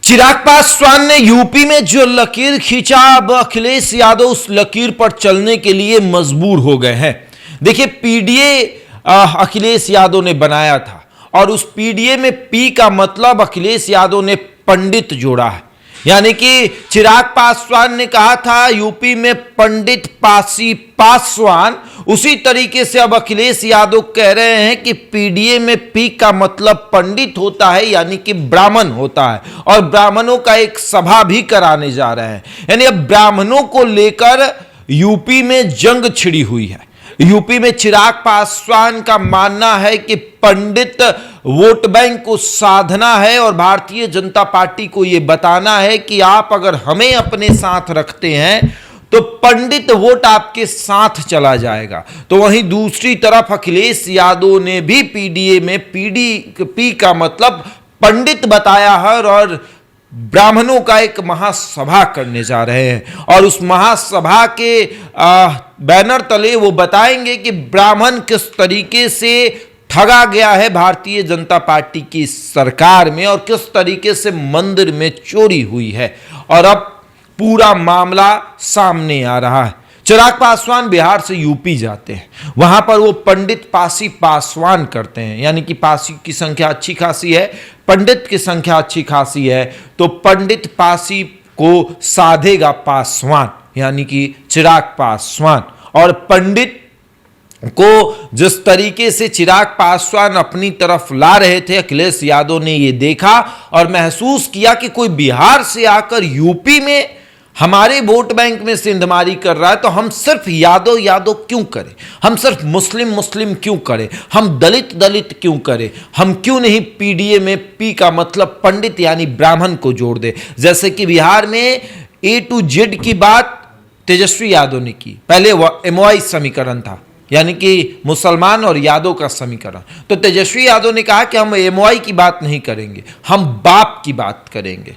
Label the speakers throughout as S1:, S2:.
S1: चिराग पासवान ने यूपी में जो लकीर खींचा, अब अखिलेश यादव उस लकीर पर चलने के लिए मजबूर हो गए हैं। देखिए, पीडीए अखिलेश यादव ने बनाया था और उस पीडीए में पी का मतलब अखिलेश यादव ने पंडित जोड़ा है। यानी कि चिराग पासवान ने कहा था यूपी में पंडित पासी पासवान, उसी तरीके से अब अखिलेश यादव कह रहे हैं कि पीडीए में पी का मतलब पंडित होता है, यानी कि ब्राह्मण होता है, और ब्राह्मणों का एक सभा भी कराने जा रहे हैं। यानी अब ब्राह्मणों को लेकर यूपी में जंग छिड़ी हुई है। यूपी में चिराग पासवान का मानना है कि पंडित वोट बैंक को साधना है और भारतीय जनता पार्टी को यह बताना है कि आप अगर हमें अपने साथ रखते हैं तो पंडित वोट आपके साथ चला जाएगा। तो वहीं दूसरी तरफ अखिलेश यादव ने भी पीडीए में पी का मतलब पंडित बताया है और ब्राह्मणों का एक महासभा करने जा रहे हैं और उस महासभा के बैनर तले वो बताएंगे कि ब्राह्मण किस तरीके से ठगा गया है भारतीय जनता पार्टी की सरकार में और किस तरीके से मंदिर में चोरी हुई है। और अब पूरा मामला सामने आ रहा है। चिराग पासवान बिहार से यूपी जाते हैं, वहां पर वो पंडित पासी पासवान करते हैं, यानी कि पासी की संख्या अच्छी खासी है, पंडित की संख्या अच्छी खासी है, तो पंडित पासी को साधेगा पासवान, यानी कि चिराग पासवान। और पंडित को जिस तरीके से चिराग पासवान अपनी तरफ ला रहे थे, अखिलेश यादव ने यह देखा और महसूस किया कि कोई बिहार से आकर यूपी में हमारे वोट बैंक में सिंधमारी कर रहा है, तो हम सिर्फ यादव यादव क्यों करें, हम सिर्फ मुस्लिम मुस्लिम क्यों करें, हम दलित दलित क्यों करें, हम क्यों नहीं पीडीए में पी का मतलब पंडित यानी ब्राह्मण को जोड़ दे। जैसे कि बिहार में ए टू जेड की बात तेजस्वी यादव ने की। पहले एमओआई समीकरण था, यानी कि मुसलमान और यादव का समीकरण। तो तेजस्वी यादव ने कहा कि हम एमओआई की बात नहीं करेंगे, हम बाप की बात करेंगे,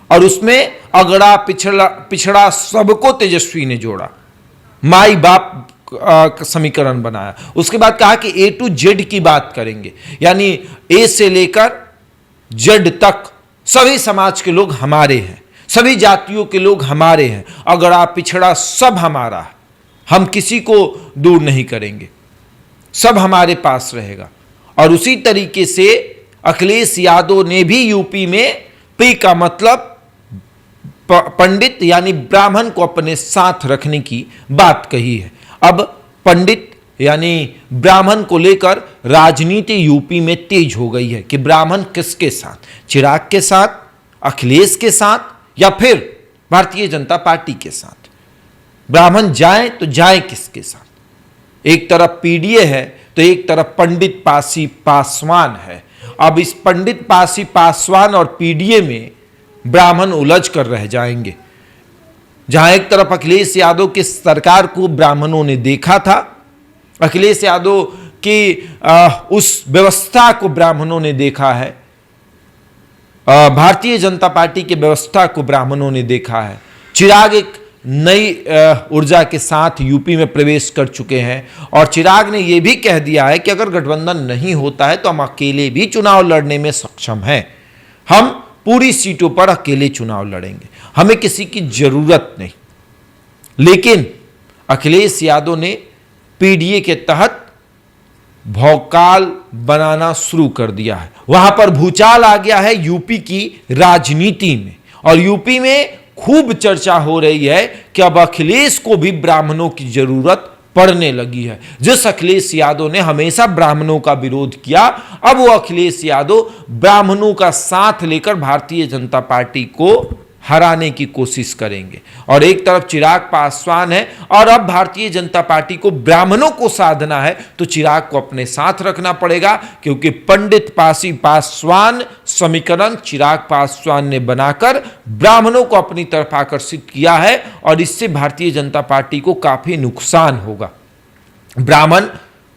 S1: और उसमें अगड़ा पिछड़ा सबको तेजस्वी ने जोड़ा, माई बाप समीकरण बनाया। उसके बाद कहा कि ए टू जेड की बात करेंगे, यानी ए से लेकर जेड तक सभी समाज के लोग हमारे हैं, सभी जातियों के लोग हमारे हैं, अगड़ा पिछड़ा सब हमारा है, हम किसी को दूर नहीं करेंगे, सब हमारे पास रहेगा। और उसी तरीके से अखिलेश यादव ने भी यूपी में पी का मतलब पंडित यानी ब्राह्मण को अपने साथ रखने की बात कही है। अब पंडित यानी ब्राह्मण को लेकर राजनीति यूपी में तेज हो गई है कि ब्राह्मण किसके साथ, चिराग के साथ, अखिलेश के साथ, या फिर भारतीय जनता पार्टी के साथ। ब्राह्मण जाए तो जाए किसके साथ। एक तरफ पीडीए है तो एक तरफ पंडित पासी पासवान है। अब इस पंडित पासी पासवान और पीडीए में ब्राह्मण उलझ कर रह जाएंगे। जहां एक तरफ अखिलेश यादव की सरकार को ब्राह्मणों ने देखा था, अखिलेश यादव की उस व्यवस्था को ब्राह्मणों ने देखा है, भारतीय जनता पार्टी की व्यवस्था को ब्राह्मणों ने देखा है। चिराग एक नई ऊर्जा के साथ यूपी में प्रवेश कर चुके हैं और चिराग ने यह भी कह दिया है कि अगर गठबंधन नहीं होता है तो हम अकेले भी चुनाव लड़ने में सक्षम हैं, हम पूरी सीटों पर अकेले चुनाव लड़ेंगे, हमें किसी की जरूरत नहीं। लेकिन अखिलेश यादव ने पीडीए के तहत भौकाल बनाना शुरू कर दिया है। वहां पर भूचाल आ गया है यूपी की राजनीति में, और यूपी में खूब चर्चा हो रही है कि अब अखिलेश को भी ब्राह्मणों की जरूरत पड़ने लगी है। जिस अखिलेश यादव ने हमेशा ब्राह्मणों का विरोध किया, अब वो अखिलेश यादव ब्राह्मणों का साथ लेकर भारतीय जनता पार्टी को हराने की कोशिश करेंगे। और एक तरफ चिराग पासवान है और अब भारतीय जनता पार्टी को ब्राह्मणों को साधना है, तो चिराग को अपने साथ रखना पड़ेगा, क्योंकि पंडित पासी पासवान समीकरण चिराग पासवान ने बनाकर ब्राह्मणों को अपनी तरफ आकर्षित किया है और इससे भारतीय जनता पार्टी को काफी नुकसान होगा। ब्राह्मण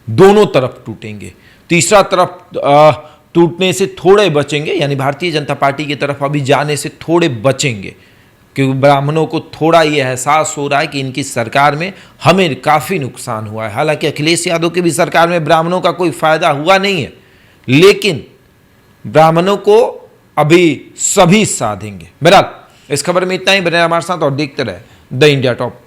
S1: दोनों तरफ टूटेंगे, तीसरा तरफ टूटने से थोड़े बचेंगे, यानी भारतीय जनता पार्टी की तरफ अभी जाने से थोड़े बचेंगे, क्योंकि ब्राह्मणों को थोड़ा यह एहसास हो रहा है कि इनकी सरकार में हमें काफ़ी नुकसान हुआ है। हालांकि अखिलेश यादव की भी सरकार में ब्राह्मणों का कोई फायदा हुआ नहीं है, लेकिन ब्राह्मणों को अभी सभी साधेंगे। बहरहाल इस खबर में इतना ही, बने हमारे साथ और देखते रहे द इंडिया टॉप।